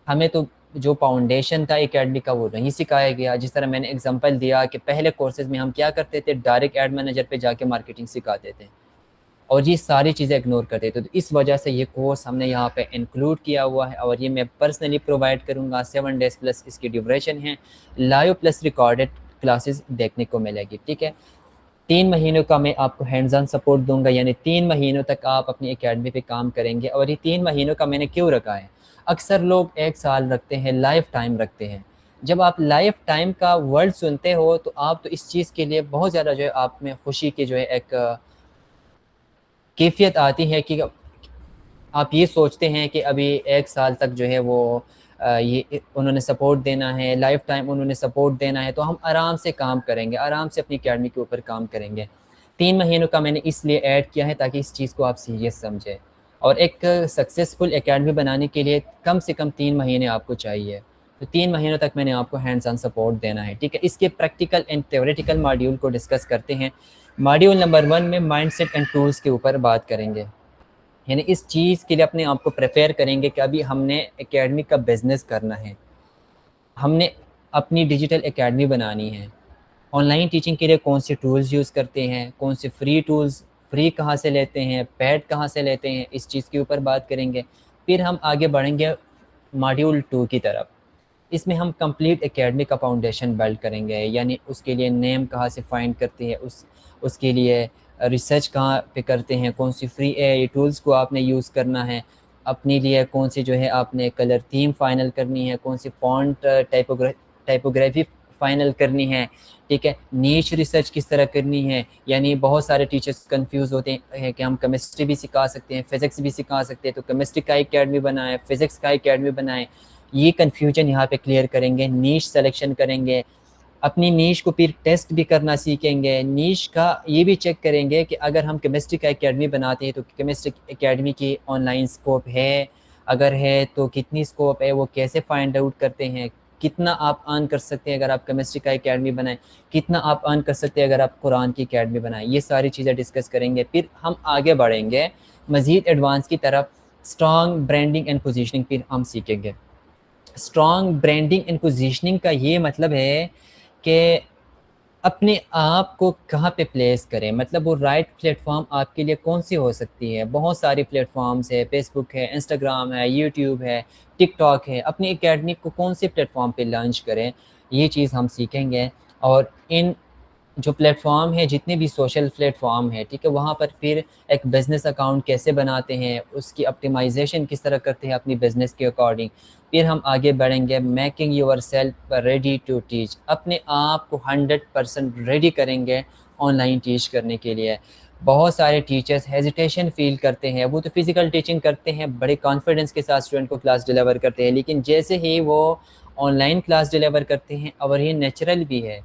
ہمیں تو جو فاؤنڈیشن تھا اکیڈمی کا وہ نہیں سکھایا گیا. جس طرح میں نے اگزامپل دیا کہ پہلے کورسز میں ہم کیا کرتے تھے, ڈائریکٹ ایڈ مینیجر پہ جا کے مارکیٹنگ سکھاتے تھے اور یہ ساری چیزیں اگنور کرتے تھے. تو اس وجہ سے یہ کورس ہم نے یہاں پہ انکلوڈ کیا ہوا ہے اور یہ میں پرسنلی پرووائڈ کروں گا. 7 days پلس اس کی ڈیوریشن ہے, لائیو پلس ریکارڈڈ کلاسز دیکھنے کو ملے گی. ٹھیک ہے, 3 مہینوں کا میں آپ کو ہینڈز آن سپورٹ دوں گا, یعنی 3 مہینوں تک آپ اپنی اکیڈمی پہ کام کریں گے. اور یہ 3 مہینوں کا میں نے کیوں رکھا ہے, اکثر لوگ 1 سال رکھتے ہیں, لائف ٹائم رکھتے ہیں. جب آپ لائف ٹائم کا ورڈ سنتے ہو تو آپ تو اس چیز کے لیے بہت زیادہ جو ہے آپ میں خوشی کی جو ہے ایک کیفیت آتی ہے کہ آپ یہ سوچتے ہیں کہ ابھی 1 سال تک جو ہے وہ یہ انہوں نے سپورٹ دینا ہے, لائف ٹائم انہوں نے سپورٹ دینا ہے, تو ہم آرام سے کام کریں گے, آرام سے اپنی اکیڈمی کے اوپر کام کریں گے. 3 مہینوں کا میں نے اس لیے ایڈ کیا ہے تاکہ اس چیز کو آپ سیریس سمجھیں. اور ایک سکسیزفل اکیڈمی بنانے کے لیے کم سے کم 3 مہینے آپ کو چاہیے. تو 3 مہینوں تک میں نے آپ کو ہینڈز آن سپورٹ دینا ہے. ٹھیک ہے, اس کے پریکٹیکل اینڈ تھیوریٹیکل ماڈیول کو ڈسکس کرتے ہیں. ماڈیول نمبر 1 میں مائنڈ سیٹ اینڈ ٹولز کے اوپر بات کریں گے, یعنی اس چیز کے لیے اپنے آپ کو پریپیئر کریں گے کہ ابھی ہم نے اکیڈمی کا بزنس کرنا ہے, ہم نے اپنی ڈیجیٹل اکیڈمی بنانی ہے. آن لائن ٹیچنگ کے لیے کون سے ٹولز یوز کرتے ہیں, کون سے فری ٹولز, فری کہاں سے لیتے ہیں, پیڈ کہاں سے لیتے ہیں, اس چیز کے اوپر بات کریں گے. پھر ہم آگے بڑھیں گے ماڈیول 2 کی طرف. اس میں ہم کمپلیٹ اکیڈمی کا فاؤنڈیشن بلڈ کریں گے, یعنی اس کے لیے نیم کہاں سے فائنڈ کرتے ہیں, اس کے لیے ریسرچ کہاں پہ کرتے ہیں, کون سی فری ٹولز کو آپ نے یوز کرنا ہے, اپنے لیے کون سی جو ہے آپ نے کلر تھیم فائنل کرنی ہے, کون سی فونٹ ٹائپوگرافی فائنل کرنی ہے. ٹھیک ہے, نیچ ریسرچ کس طرح کرنی ہے, یعنی بہت سارے ٹیچرز کنفیوز ہوتے ہیں کہ ہم کیمسٹری بھی سکھا سکتے ہیں, فزکس بھی سکھا سکتے ہیں, تو کیمسٹری کا اکیڈمی بنائیں, فزکس کا اکیڈمی بنائیں. یہ کنفیوژن یہاں پہ کلیئر کریں گے, نیچ سلیکشن کریں گے, اپنی نیش کو پھر ٹیسٹ بھی کرنا سیکھیں گے. نیش کا یہ بھی چیک کریں گے کہ اگر ہم کیمسٹری کا اکیڈمی بناتے ہیں تو کیمسٹری اکیڈمی کی آن لائن اسکوپ ہے, اگر ہے تو کتنی اسکوپ ہے, وہ کیسے فائنڈ آؤٹ کرتے ہیں, کتنا آپ ارن کر سکتے ہیں اگر آپ کیمسٹری کا اکیڈمی بنائیں, کتنا آپ ارن کر سکتے ہیں اگر آپ قرآن کی اکیڈمی بنائیں. یہ ساری چیزیں ڈسکس کریں گے. پھر ہم آگے بڑھیں گے مزید ایڈوانس کی طرف. اسٹرانگ برانڈنگ اینڈ پوزیشننگ پھر ہم سیکھیں گے. اسٹرانگ برانڈنگ اینڈ پوزیشننگ کا یہ مطلب ہے کہ اپنے آپ کو کہاں پہ پلیس کریں، مطلب وہ رائٹ پلیٹ فارم آپ کے لیے کون سی ہو سکتی ہے. بہت ساری پلیٹ فارمس ہے، فیس بک ہے، انسٹاگرام ہے، یوٹیوب ہے، ٹک ٹاک ہے. اپنی اکیڈمی کو کون سی پلیٹ فارم پہ لانچ کریں، یہ چیز ہم سیکھیں گے. اور ان جو پلیٹ فارم ہے، جتنے بھی سوشل پلیٹ فارم ہے، ٹھیک ہے، وہاں پر پھر ایک بزنس اکاؤنٹ کیسے بناتے ہیں، اس کی اپٹیمائزیشن کس طرح کرتے ہیں اپنی بزنس کے اکارڈنگ. پھر ہم آگے بڑھیں گے making yourself ready to teach. اپنے آپ کو 100% ریڈی کریں گے آن لائن ٹیچ کرنے کے لیے. بہت سارے ٹیچرز ہیزیٹیشن فیل کرتے ہیں، وہ تو فزیکل ٹیچنگ کرتے ہیں، بڑے کانفیڈنس کے ساتھ اسٹوڈنٹ کو کلاس ڈیلیور کرتے ہیں، لیکن جیسے ہی وہ آن لائن کلاس ڈیلیور کرتے ہیں، اور یہ نیچرل بھی ہے،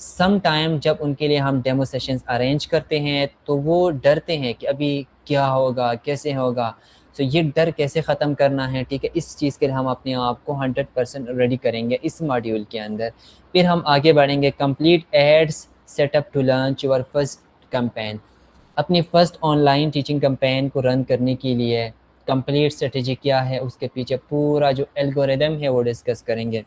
سم ٹائم جب ان کے لیے ہم ڈیمو سیشنز ارینج کرتے ہیں تو وہ ڈرتے ہیں کہ ابھی کیا ہوگا، کیسے ہوگا. تو یہ ڈر کیسے ختم کرنا ہے، ٹھیک ہے، اس چیز کے لیے ہم اپنے آپ کو 100% ریڈی کریں گے اس ماڈیول کے اندر. پھر ہم آگے بڑھیں گے complete ads set up to launch your first campaign. اپنی first online teaching campaign کو رن کرنے کے لیے کمپلیٹ اسٹریٹجی کیا ہے، اس کے پیچھے پورا جو الگوریدم ہے وہ ڈسکس کریں گے.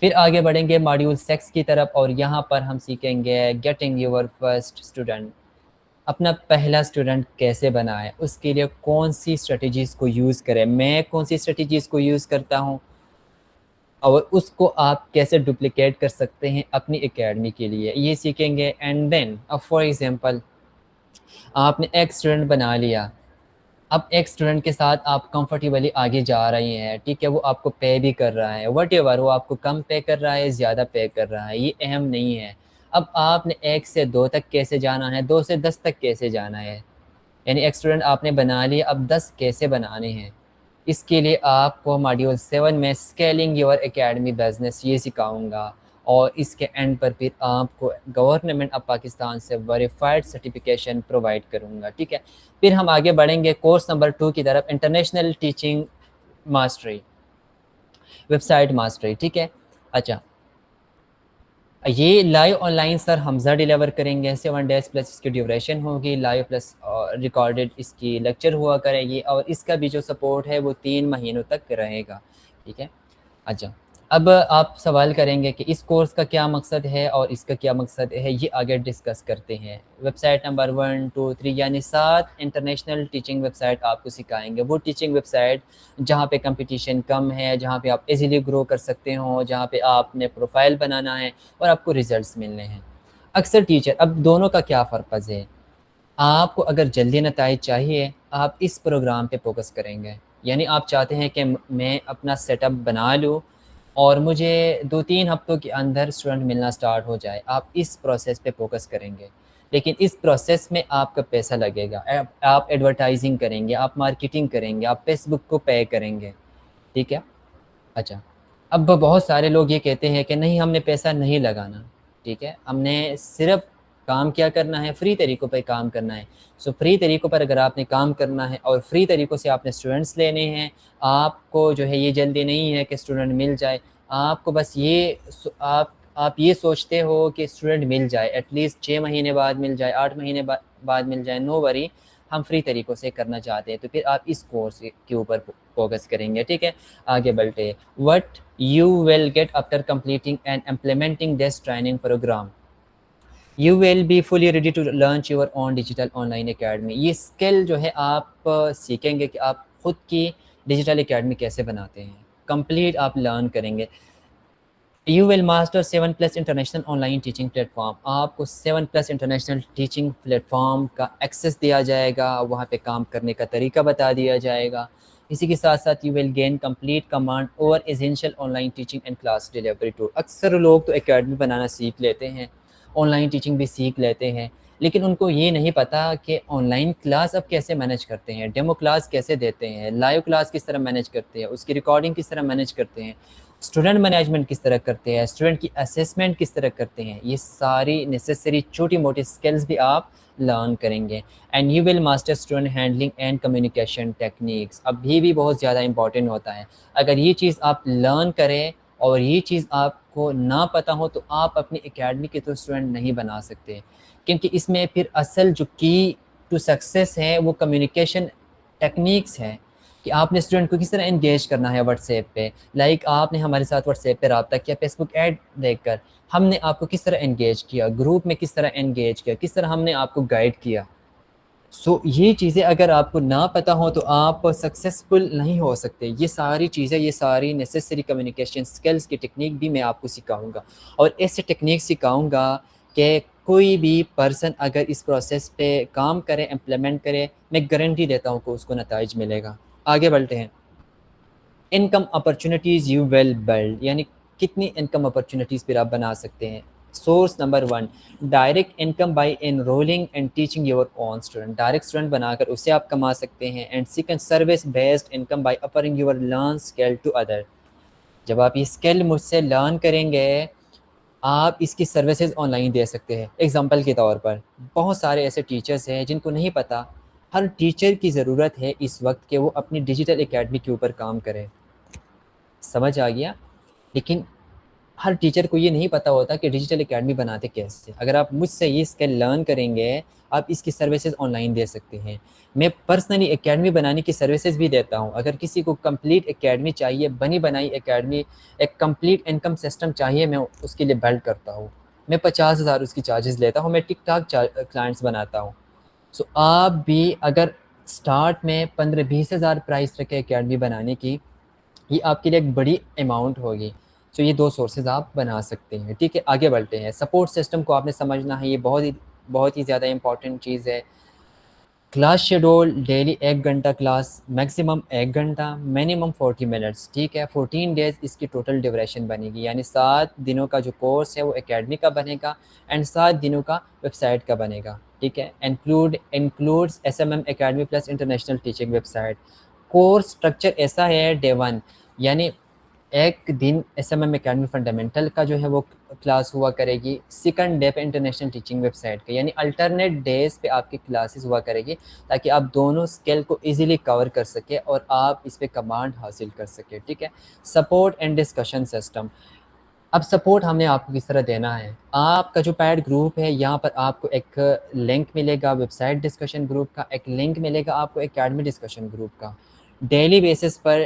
پھر آگے بڑھیں گے ماڈیول سیکس کی طرف، اور یہاں پر ہم سیکھیں گے گیٹنگ یور فرسٹ اسٹوڈنٹ. اپنا پہلا اسٹوڈنٹ کیسے بنائیں، اس کے لیے کون سی اسٹریٹجیز کو یوز کریں، میں کون سی اسٹریٹجیز کو یوز کرتا ہوں، اور اس کو آپ کیسے ڈپلیکیٹ کر سکتے ہیں اپنی اکیڈمی کے لیے، یہ سیکھیں گے. اینڈ دین اب فار ایگزامپل آپ نے ایک اسٹوڈنٹ بنا لیا، اب ایک اسٹوڈنٹ کے ساتھ آپ کمفرٹیبلی آگے جا رہی ہیں، ٹھیک ہے، وہ آپ کو پے بھی کر رہا ہے، وٹ ایور، وہ آپ کو کم پے کر رہا ہے، زیادہ پے کر رہا ہے، یہ اہم نہیں ہے. اب آپ نے 1 سے 2 تک کیسے جانا ہے، 2 سے 10 تک کیسے جانا ہے، یعنی ایک اسٹوڈنٹ آپ نے بنا لی، اب 10 کیسے بنانے ہیں. اس کے لیے آپ کو ماڈیول 7 میں اسکیلنگ یور اکیڈمی بزنس یہ سکھاؤں گا. اور اس کے اینڈ پر پھر آپ کو گورنمنٹ آف پاکستان سے ویریفائڈ سرٹیفکیشن پرووائڈ کروں گا، ٹھیک ہے. پھر ہم آگے بڑھیں گے کورس نمبر 2 کی طرف، international teaching mastery, website mastery, ٹھیک ہے. اچھا، یہ live online sir Hamza deliver کریں گے، 7 days پلس اس کی ڈیوریشن ہوگی، لائیو پلس ریکارڈڈ اس کی لیکچر ہوا کرے گی، اور اس کا بھی جو سپورٹ ہے وہ 3 مہینوں تک رہے گا، ٹھیک ہے. اچھا، اب آپ سوال کریں گے کہ اس کورس کا کیا مقصد ہے اور اس کا کیا مقصد ہے، یہ آگے ڈسکس کرتے ہیں. ویب سائٹ نمبر 1 2 3 یعنی 7 انٹرنیشنل ٹیچنگ ویب سائٹ آپ کو سکھائیں گے. وہ ٹیچنگ ویب سائٹ جہاں پہ کمپٹیشن کم ہے، جہاں پہ آپ ایزیلی گرو کر سکتے ہوں، جہاں پہ آپ نے پروفائل بنانا ہے اور آپ کو ریزلٹس ملنے ہیں. اکثر ٹیچر، اب دونوں کا کیا پرپز ہے، آپ کو اگر جلدی نتائج چاہیے آپ اس پروگرام پہ فوکس کریں گے. یعنی آپ چاہتے ہیں کہ میں اپنا سیٹ اپ بنا لوں اور مجھے 2-3 ہفتوں کے اندر اسٹوڈنٹ ملنا سٹارٹ ہو جائے، آپ اس پروسیس پہ فوکس کریں گے. لیکن اس پروسیس میں آپ کا پیسہ لگے گا، آپ ایڈورٹائزنگ کریں گے، آپ مارکیٹنگ کریں گے، آپ فیس بک کو پے کریں گے، ٹھیک ہے. اچھا، اب بہت سارے لوگ یہ کہتے ہیں کہ نہیں ہم نے پیسہ نہیں لگانا، ٹھیک ہے، ہم نے صرف کام کیا کرنا ہے، فری طریقوں پہ کام کرنا ہے. سو فری طریقوں پر اگر آپ نے کام کرنا ہے اور فری طریقوں سے آپ نے اسٹوڈنٹس لینے ہیں، آپ کو جو ہے یہ جلدی نہیں ہے کہ اسٹوڈنٹ مل جائے. آپ کو بس یہ آپ یہ سوچتے ہو کہ اسٹوڈنٹ مل جائے، ایٹ لیسٹ 6 مہینے بعد مل جائے، 8 مہینے بعد مل جائے، نو وری، ہم فری طریقوں سے کرنا چاہتے ہیں. تو پھر آپ اس کورس کے اوپر فوکس کریں گے، ٹھیک ہے. آگے بڑھتے ہیں. What you will get after completing and implementing this training program, you will be fully ready to launch your own digital online academy. یہ اسکل جو ہے آپ سیکھیں گے کہ آپ خود کی ڈیجیٹل اکیڈمی کیسے بناتے ہیں، کمپلیٹ آپ لرن کریں گے. You will master 7+ international on line teaching plate form. آپ کو 7+ انٹرنیشنل ٹیچنگ پلیٹ فارم کا ایکسیس دیا جائے گا، وہاں پہ کام کرنے کا طریقہ بتا دیا جائے گا. اسی کے ساتھ ساتھ you will gain complete command over essential online teaching and class delivery tool. اکثر لوگ تو اکیڈمی بنانا سیکھ لیتے ہیں، آن لائن ٹیچنگ بھی سیکھ لیتے ہیں، لیکن ان کو یہ نہیں پتہ کہ آن لائن کلاس اب کیسے مینیج کرتے ہیں، ڈیمو کلاس کیسے دیتے ہیں، لائیو کلاس کس طرح مینیج کرتے ہیں، اس کی ریکارڈنگ کس طرح مینیج کرتے ہیں، اسٹوڈنٹ مینجمنٹ کس طرح کرتے ہیں، اسٹوڈنٹ کی اسیسمنٹ کس طرح کرتے ہیں. یہ ساری نیسیسری چھوٹی موٹی اسکلز بھی آپ لرن کریں گے. And you will master student handling and communication techniques. ابھی بھی بہت زیادہ امپورٹنٹ ہوتا ہے. اگر یہ چیز آپ لرن کریں اور یہ چیز آپ کو نہ پتہ ہو تو آپ اپنی اکیڈمی کے تو اسٹوڈنٹ نہیں بنا سکتے، کیونکہ اس میں پھر اصل جو کی ٹو سکسیس ہے وہ کمیونیکیشن ٹیکنیکس ہے. کہ آپ نے اسٹوڈنٹ کو کس طرح انگیج کرنا ہے واٹس ایپ پہ. لائک آپ نے ہمارے ساتھ واٹس ایپ پہ رابطہ کیا فیس بک ایڈ دیکھ کر, ہم نے آپ کو کس طرح انگیج کیا, گروپ میں کس طرح انگیج کیا, کس طرح ہم نے آپ کو گائیڈ کیا. سو یہ چیزیں اگر آپ کو نہ پتہ ہوں تو آپ سکسیزفل نہیں ہو سکتے. یہ ساری چیزیں, یہ ساری نیسیسری کمیونیکیشن اسکلس کی ٹیکنیک بھی میں آپ کو سکھاؤں گا, اور ایسے ٹیکنیک سکھاؤں گا کہ کوئی بھی پرسن اگر اس پروسیس پہ کام کرے, امپلیمنٹ کرے, میں گارنٹی دیتا ہوں کہ اس کو نتائج ملے گا. آگے بڑھتے ہیں. Income opportunities you will build, یعنی کتنی انکم اپرچونیٹیز پھر آپ بنا سکتے ہیں. Source number 1, direct income by enrolling and teaching your own student. Direct student بنا کر اسے آپ کما سکتے ہیں. And second, service based income by offering your learn skill to other. جب آپ یہ اسکل مجھ سے لرن کریں گے, آپ اس کی سروسز آن لائن دے سکتے ہیں. ایگزامپل کے طور پر بہت سارے ایسے ٹیچرس ہیں جن کو نہیں پتہ, ہر ٹیچر کی ضرورت ہے اس وقت کہ وہ اپنی ڈیجیٹل اکیڈمی کے اوپر کام کرے. سمجھ آ گیا؟ لیکن ہر ٹیچر کو یہ نہیں پتہ ہوتا کہ ڈیجیٹل اکیڈمی بناتے کیسے. اگر آپ مجھ سے یہ اسکل لرن کریں گے, آپ اس کی سروسز آن لائن دے سکتے ہیں. میں پرسنلی اکیڈمی بنانے کی سروسز بھی دیتا ہوں. اگر کسی کو کمپلیٹ اکیڈمی چاہیے, بنی بنائی اکیڈمی, ایک کمپلیٹ انکم سسٹم چاہیے, میں اس کے لیے بلڈ کرتا ہوں. میں 50,000 اس کی چارجز لیتا ہوں. میں ٹک ٹاک کلائنٹس بناتا ہوں. سو آپ بھی اگر سٹارٹ میں 15-20 ہزار پرائس رکھے اکیڈمی بنانے کی, یہ آپ کے لیے ایک بڑی اماؤنٹ ہوگی. سو یہ 2 سورسز آپ بنا سکتے ہیں. ٹھیک ہے, آگے بڑھتے ہیں. سپورٹ سسٹم کو آپ نے سمجھنا ہے, یہ بہت ہی زیادہ امپورٹنٹ چیز ہے. کلاس شیڈول, ڈیلی 1 گھنٹہ کلاس, میکسیمم 1 گھنٹہ, منیمم 40 منٹس. ٹھیک ہے, 14 ڈیز اس کی ٹوٹل ڈیوریشن بنے گی, یعنی 7 دنوں کا جو کورس ہے وہ اکیڈمی کا بنے گا, اینڈ 7 دنوں کا ویب سائٹ کا بنے گا. ٹھیک ہے, includes SMM academy plus international teaching website. Course structure ایسا ہے, ڈے 1 یعنی ایک دن SMM اکیڈمی فنڈامنٹل کا جو ہے وہ کلاس ہوا کرے گی. سیکنڈ ڈے پہ انٹرنیشنل ٹیچنگ ویب سائٹ کا, یعنی الٹرنیٹ ڈیز پہ آپ کی کلاسز ہوا کرے گی, تاکہ آپ دونوں اسکل کو ایزیلی کور کر سکیں اور آپ اس پہ کمانڈ حاصل کر سکیں. ٹھیک ہے, سپورٹ اینڈ ڈسکشن سسٹم. اب سپورٹ ہم نے آپ کو کس طرح دینا ہے. آپ کا جو پیڈ گروپ ہے, یہاں پر آپ کو ایک لنک ملے گا ویب سائٹ ڈسکشن گروپ کا, ایک لنک ملے گا آپ کو اکیڈمی ڈسکشن گروپ کا. ڈیلی بیسس پر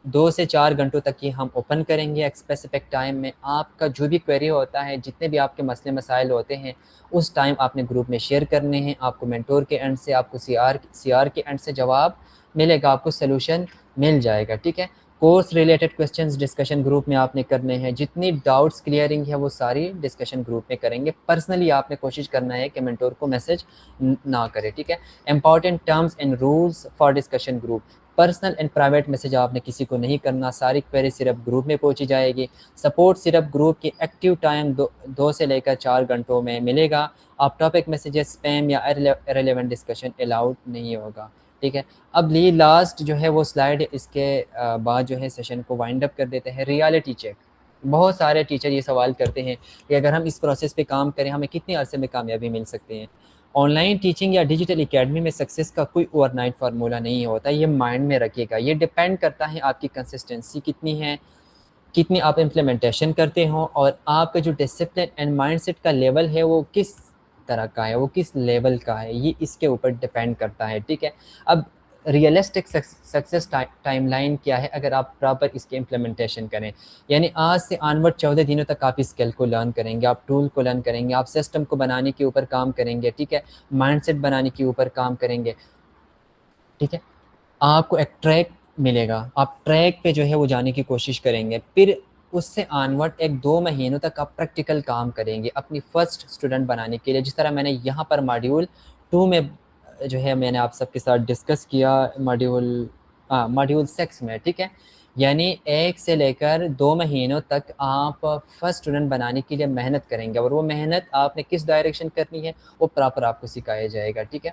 2 سے 4 گھنٹوں تک یہ ہم اوپن کریں گے ایک اسپیسیفک ٹائم میں. آپ کا جو بھی کوئری ہوتا ہے, جتنے بھی آپ کے مسئلے مسائل ہوتے ہیں, اس ٹائم آپ نے گروپ میں شیئر کرنے ہیں. آپ کو مینٹور کے اینڈ سے, آپ کو سی آر کے اینڈ سے جواب ملے گا, آپ کو سلوشن مل جائے گا. ٹھیک ہے, course related questions discussion group میں آپ نے کرنے ہیں. جتنی ڈاؤٹس کلیئرنگ ہے وہ ساری ڈسکشن گروپ میں کریں گے. پرسنلی آپ نے کوشش کرنا ہے کہ مینٹور کو میسج نہ کرے. ٹھیک ہے, important terms and rules for discussion group. Personal and private message آپ نے کسی کو نہیں کرنا, ساری کوئری صرف گروپ میں پہنچی جائے گی. سپورٹ صرف گروپ کی ایکٹیو ٹائم 2 سے لے کر 4 گھنٹوں میں ملے گا. آپ ٹاپک میسیجز, اسپیم یا ریلیونٹ ڈسکشن الاؤڈ نہیں ہوگا. ٹھیک ہے, اب لاسٹ جو ہے وہ سلائیڈ, اس کے بعد جو ہے سیشن کو وائنڈ اپ کر دیتے ہیں. Reality check. بہت سارے ٹیچر یہ سوال کرتے ہیں کہ اگر ہم اس پروسیس پہ کام کریں ہمیں کتنے عرصے میں کامیابی مل سکتے ہیں. آن لائن ٹیچنگ یا ڈیجیٹل اکیڈمی میں سکسیس کا کوئی اوور نائٹ فارمولہ نہیں ہوتا. یہ مائنڈ میں رکھیے گا. یہ ڈپینڈ کرتا ہے آپ کی کنسسٹنسی کتنی ہے, کتنی آپ امپلیمنٹیشن کرتے ہوں, اور آپ کا جو ڈسپلن اینڈ مائنڈ سیٹ کا لیول ہے وہ کس طرح کا ہے, وہ کس لیول کا ہے, یہ اس کے اوپر ڈپینڈ کرتا ہے. ٹھیک ہے, اب ریئلسٹک سکسیس ٹائم لائن کیا ہے اگر آپ پراپر اس کی امپلیمنٹیشن کریں. یعنی آج سے آنورڈ 14 دنوں تک آپ اس اسکل کو لرن کریں گے, آپ ٹول کو لرن کریں گے, آپ سسٹم کو بنانے کے اوپر کام کریں گے. ٹھیک ہے, مائنڈ سیٹ بنانے کے اوپر کام کریں گے. ٹھیک ہے, آپ کو ایک ٹریک ملے گا, آپ ٹریک پہ جو ہے وہ جانے کی کوشش کریں گے. پھر اس سے آنورڈ 1-2 مہینوں تک آپ پریکٹیکل کام کریں گے اپنی فرسٹ اسٹوڈنٹ بنانے کے لیے. جس طرح میں نے یہاں پر ماڈیول 2 میں جو ہے میں نے آپ سب کے ساتھ ڈسکس کیا, ماڈیول 6 میں. ٹھیک ہے, یعنی 1 سے لے کر 2 مہینوں تک آپ فرسٹ اسٹوڈنٹ بنانے کے لیے محنت کریں گے, اور وہ محنت آپ نے کس ڈائریکشن کرنی ہے وہ پراپر آپ کو سکھایا جائے گا. ٹھیک ہے,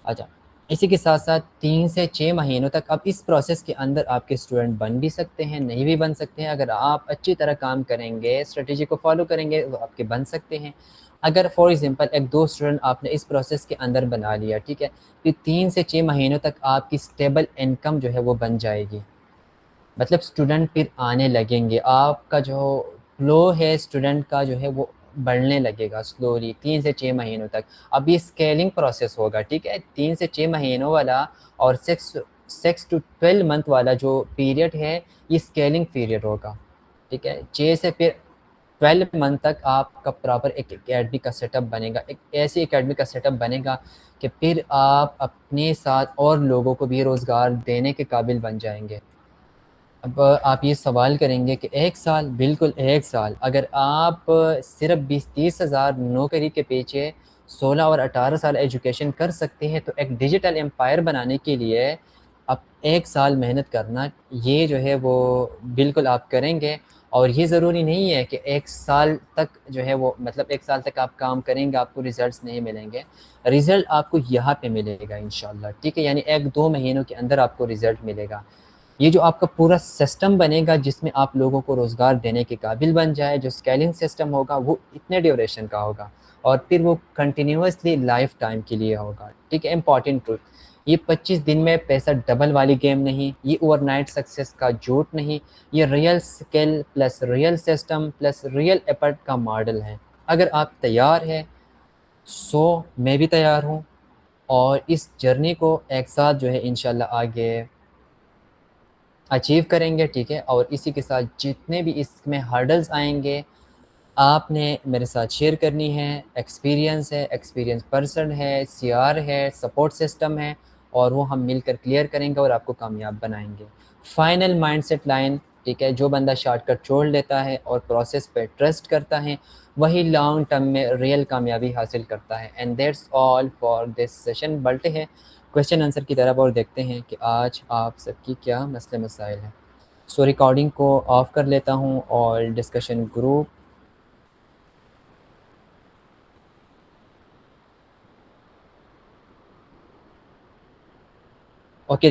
اچھا, اسی کے ساتھ ساتھ 3 سے 6 مہینوں تک آپ اس پروسیس کے اندر آپ کے اسٹوڈنٹ بن بھی سکتے ہیں, نہیں بھی بن سکتے ہیں. اگر آپ اچھی طرح کام کریں گے, اسٹریٹجی کو فالو کریں گے, وہ آپ کے بن سکتے ہیں. اگر فار ایگزامپل 1-2 اسٹوڈنٹ آپ نے اس پروسیس کے اندر بنا لیا, ٹھیک ہے, پھر 3 سے 6 مہینوں تک آپ کی اسٹیبل انکم جو ہے وہ بن جائے گی. مطلب اسٹوڈنٹ پھر آنے لگیں گے, آپ کا جو فلو ہے اسٹوڈنٹ کا جو ہے وہ بڑھنے لگے گا سلولی 3 سے 6 مہینوں تک. اب یہ اسکیلنگ پروسیس ہوگا. ٹھیک ہے, 3 سے 6 مہینوں والا اور 6 to 12 month والا جو پیریڈ ہے یہ اسکیلنگ پیریڈ ہوگا، ٹھیک ہے. 6 سے پھر 12 منتھ تک آپ کا پراپر ایک اکیڈمی کا سیٹ اپ بنے گا، ایک ایسی اکیڈمی کا سیٹ اپ بنے گا کہ پھر آپ اپنے ساتھ اور لوگوں کو بھی روزگار دینے کے قابل بن جائیں گے. اب آپ یہ سوال کریں گے کہ 1 سال، بالکل 1 سال اگر آپ صرف 20-30 ہزار نوکری کے پیچھے 16 اور 18 سال ایجوکیشن کر سکتے ہیں تو ایک ڈیجیٹل امپائر بنانے کے لیے آپ 1 سال محنت کرنا یہ جو ہے وہ بالکل آپ کریں گے. اور یہ ضروری نہیں ہے کہ 1 سال تک جو ہے وہ مطلب 1 سال تک آپ کام کریں گے آپ کو ریزلٹس نہیں ملیں گے. ریزلٹ آپ کو یہاں پہ ملے گا انشاءاللہ، ٹھیک ہے. یعنی 1-2 مہینوں کے اندر آپ کو ریزلٹ ملے گا. یہ جو آپ کا پورا سسٹم بنے گا جس میں آپ لوگوں کو روزگار دینے کے قابل بن جائے، جو اسکیلنگ سسٹم ہوگا وہ اتنے ڈیوریشن کا ہوگا اور پھر وہ کنٹینیوسلی لائف ٹائم کے لیے ہوگا، ٹھیک ہے. امپورٹنٹ ٹروتھ، یہ 25 دن میں پیسہ ڈبل والی گیم نہیں، یہ اوور نائٹ سکسیس کا جھوٹ نہیں، یہ real skill plus real system plus real effort کا ماڈل ہے. اگر آپ تیار ہیں سو میں بھی تیار ہوں، اور اس جرنی کو ایک ساتھ جو ہے انشاءاللہ آگے اچیو کریں گے، ٹھیک ہے. اور اسی کے ساتھ جتنے بھی اس میں ہرڈلز آئیں گے آپ نے میرے ساتھ شیئر کرنی ہے. ایکسپیرینس ہے، ایکسپیرینس پرسن ہے، سی آر ہے، سپورٹ سسٹم ہے، اور وہ ہم مل کر کلیئر کریں گے اور آپ کو کامیاب بنائیں گے. فائنل مائنڈ سیٹ لائن، ٹھیک ہے، جو بندہ شارٹ کٹ چھوڑ لیتا ہے اور پروسیس پہ ٹرسٹ کرتا ہے وہی لانگ ٹرم میں ریئل کامیابی حاصل کرتا ہے. And that's all for this session. بلٹے ہیں کویشچن آنسر کی طرف اور دیکھتے ہیں کہ آج آپ سب کی کیا مسئلے مسائل ہیں. سو ریکارڈنگ کو آف کر لیتا ہوں اور ڈسکشن گروپ اوکے